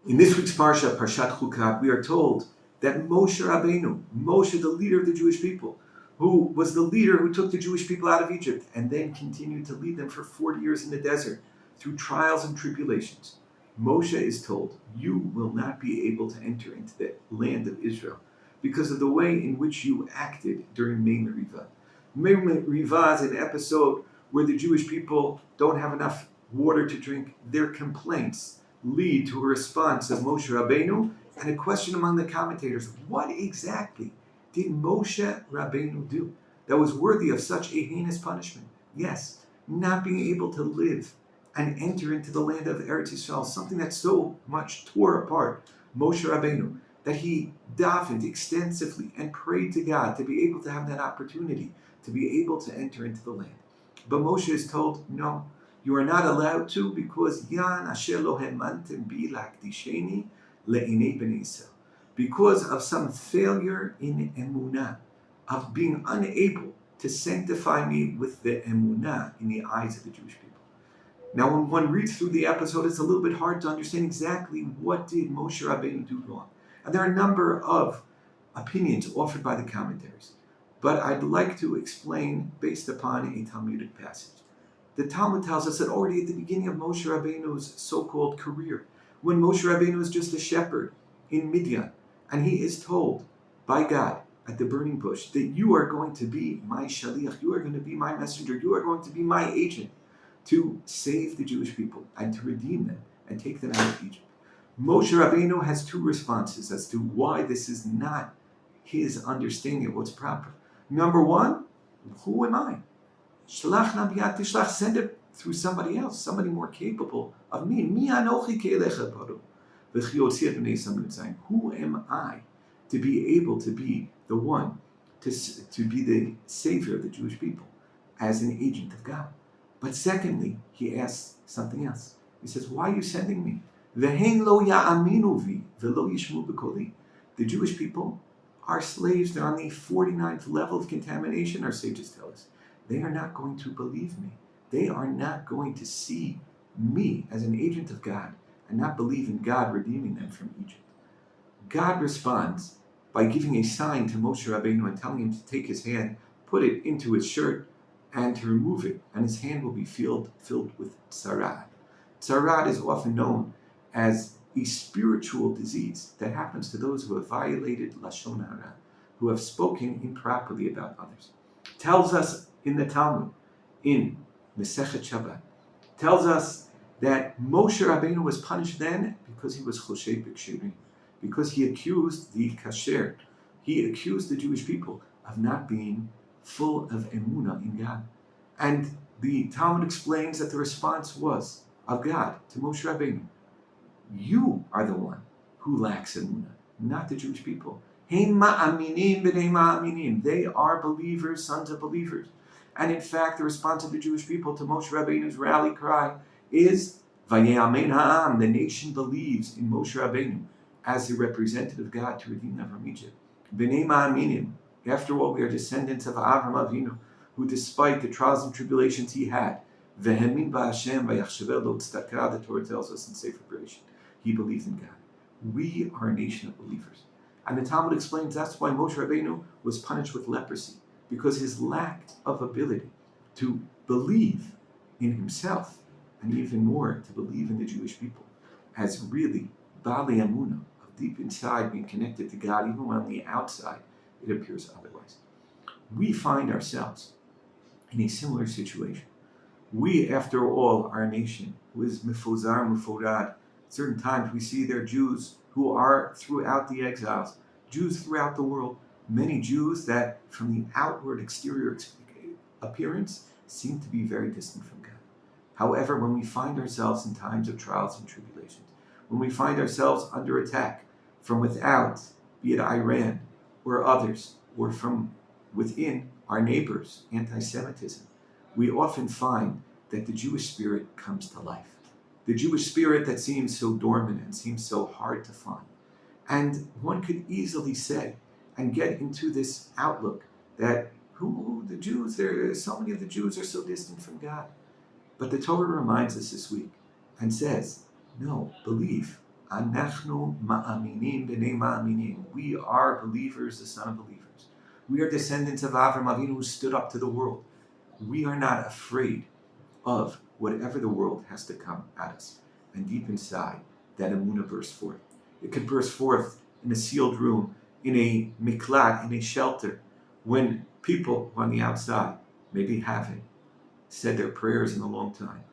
In this week's Parsha, Parshat Chukat, we are told that Moshe Rabbeinu, Moshe, the leader of the Jewish people, who was the leader who took the Jewish people out of Egypt and then continued to lead them for 40 years in the desert through trials and tribulations. Moshe is told, you will not be able to enter into the land of Israel because of the way in which you acted during Mei Merivah. Mei Merivah is an episode where the Jewish people don't have enough water to drink. Their complaints lead to a response of Moshe Rabbeinu and a question among the commentators. What exactly did Moshe Rabbeinu do that was worthy of such a heinous punishment? Yes, not being able to live and enter into the land of Eretz Yisrael, something that so much tore apart Moshe Rabbeinu, that he davened extensively and prayed to God to be able to have that opportunity, to be able to enter into the land. But Moshe is told, no, you are not allowed to, because Yan asher lo hemantem bi lakdisheni le'inei bnei Yisrael, because of some failure in emunah, of being unable to sanctify me with the emunah in the eyes of the Jewish people. Now, when one reads through the episode, it's a little bit hard to understand exactly what did Moshe Rabbeinu do wrong. And there are a number of opinions offered by the commentaries, but I'd like to explain based upon a Talmudic passage. The Talmud tells us that already at the beginning of Moshe Rabbeinu's so-called career, when Moshe Rabbeinu was just a shepherd in Midian, and he is told by God at the burning bush that you are going to be my shaliach, you are going to be my messenger, you are going to be my agent to save the Jewish people and to redeem them and take them out of Egypt. Moshe Rabbeinu has two responses as to why this is not his understanding of what's proper. Number one, who am I? Shlach nabiyat tishlach, send it through somebody else, somebody more capable of me. Mi anochi ke'elecha baru, v'chi bnei Yisrael. Who am I to be able to be the one to be the savior of the Jewish people as an agent of God? But secondly, he asks something else. He says, why are you sending me? V'hein lo ya'aminu vi, v'lo yishmu b'koli. The Jewish people are slaves. They're on the 49th level of contamination, our sages tell us. They are not going to believe me. They are not going to see me as an agent of God and not believe in God redeeming them from Egypt. God responds by giving a sign to Moshe Rabbeinu and telling him to take his hand, put it into his shirt, and to remove it, and his hand will be filled with tzarad. Tzarad is often known as a spiritual disease that happens to those who have violated lashon hara, who have spoken improperly about others. Tells us in the Talmud, in Masechet Shabbat, tells us that Moshe Rabbeinu was punished then because he was choshei b'ksherim, because he accused the kasher, he accused the Jewish people of not being full of emunah in God. And the Talmud explains that the response was of God to Moshe Rabbeinu, you are the one who lacks emunah, not the Jewish people. Hein ma'aminim b'nei ma'aminim. They are believers, sons of believers. And in fact, the response of the Jewish people to Moshe Rabbeinu's rally cry is, Vaye'amen ha'am, the nation believes in Moshe Rabbeinu as the representative of God to redeem them from Egypt. B'nei ma'aminim. After all, we are descendants of Avraham Avinu, who despite the trials and tribulations he had, Vehemin ba'Hashem v'yachshavel lo tzedakah, the Torah tells us in Sefer Bereshit, he believed in God. We are a nation of believers. And the Talmud explains that's why Moshe Rabbeinu was punished with leprosy, because his lack of ability to believe in himself, and even more to believe in the Jewish people, as really Bali Amunah, of deep inside being connected to God, even when on the outside it appears otherwise. We find ourselves in a similar situation. We, after all, are a nation who is mifozar, mufodad. Certain times we see there Jews who are throughout the exiles, Jews throughout the world, many Jews that from the outward exterior appearance seem to be very distant from God. However, when we find ourselves in times of trials and tribulations, when we find ourselves under attack from without, be it Iran or others, or from within our neighbors, anti-Semitism, we often find that the Jewish spirit comes to life. The Jewish spirit that seems so dormant and seems so hard to find. And one could easily say and get into this outlook that the Jews, so many of the Jews are so distant from God. But the Torah reminds us this week and says, no, believe Anachnu ma'aminim b'nei ma'aminim. We are believers, the son of believers. We are descendants of Avram Avinu who stood up to the world. We are not afraid of whatever the world has to come at us. And deep inside, that emunah bursts forth. It could burst forth in a sealed room, in a miklat, in a shelter, when people on the outside maybe haven't said their prayers in a long time.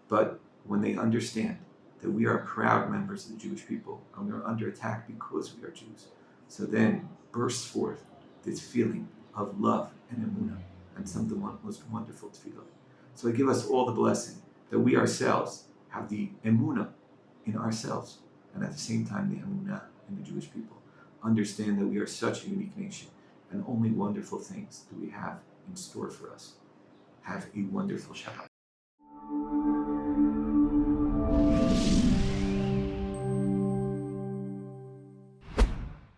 But when they understand that we are proud members of the Jewish people and we are under attack because we are Jews, so then bursts forth this feeling of love and emunah and some of the most wonderful tefillah. So I give us all the blessing that we ourselves have the emunah in ourselves and at the same time the emunah in the Jewish people. Understand that we are such a unique nation and only wonderful things do we have in store for us. Have a wonderful Shabbat.